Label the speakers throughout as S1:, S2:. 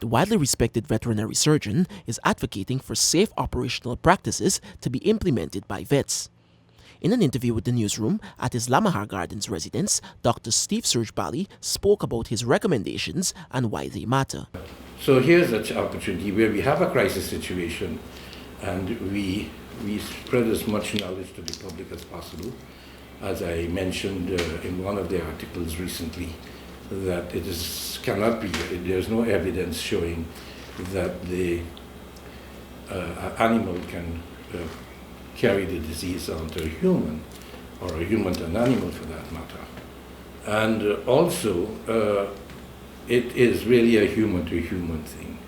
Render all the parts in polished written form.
S1: The widely respected veterinary surgeon is advocating for safe operational practices to be implemented by vets. In an interview with the newsroom at his Lamahar Gardens residence, Dr. Steve Surujbally spoke about his recommendations and why they matter.
S2: So here's an opportunity where we have a crisis situation and we spread as much knowledge to the public as possible. As I mentioned in one of the articles recently, that cannot be, there's no evidence showing that the animal can carry the disease onto a human, or a human to an animal for that matter. And also, it is really a human to human thing.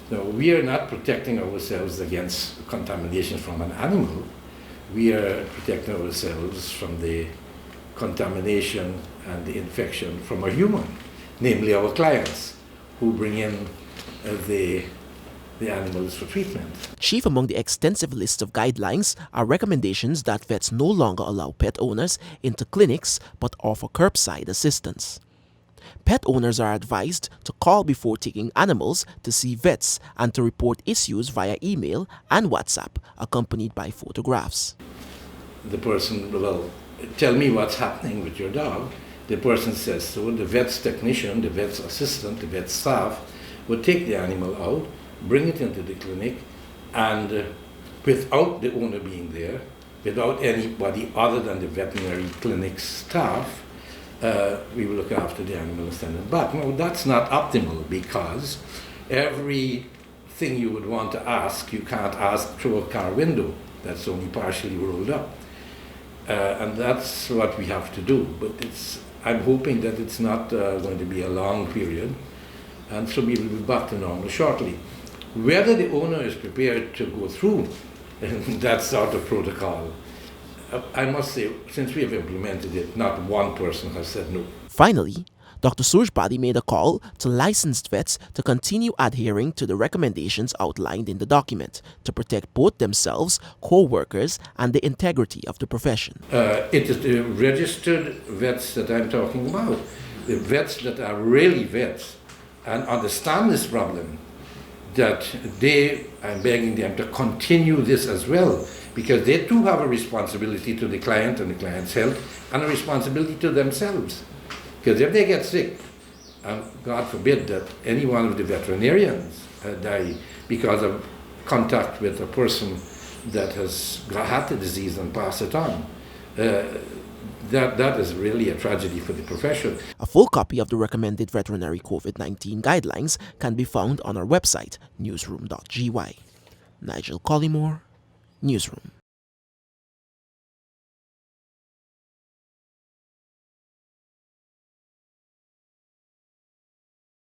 S2: Now, we are not protecting ourselves against contamination from an animal. We are protecting ourselves from the contamination and the infection from a human, namely our clients, who bring in the animals for treatment.
S1: Chief among the extensive list of guidelines are recommendations that vets no longer allow pet owners into clinics but offer curbside assistance. Pet owners are advised to call before taking animals to see vets and to report issues via email and WhatsApp, accompanied by photographs.
S2: The person will tell me what's happening with your dog. The person says so. The vet's technician, the vet's assistant, the vet's staff will take the animal out, bring it into the clinic, and without the owner being there, without anybody other than the veterinary clinic staff, we will look after the animal and send it back. Now, that's not optimal because everything you would want to ask, you can't ask through a car window. That's only partially rolled up. And that's what we have to do. But I'm hoping that it's not going to be a long period, and so we will be back to normal shortly. Whether the owner is prepared to go through that sort of protocol, I must say, since we have implemented it, not one person has said no.
S1: Finally, Dr. Surujbally made a call to licensed vets to continue adhering to the recommendations outlined in the document to protect both themselves, co-workers, and the integrity of the profession.
S2: It is the registered vets that I'm talking about, the vets that are really vets and understand this problem, that I'm begging them to continue this as well, because they too have a responsibility to the client and the client's health, and a responsibility to themselves. Because if they get sick, and God forbid that any one of the veterinarians die because of contact with a person that has had the disease and pass it on, that is really a tragedy for the profession.
S1: A full copy of the recommended veterinary COVID-19 guidelines can be found on our website, newsroom.gy. Nigel Collymore, Newsroom.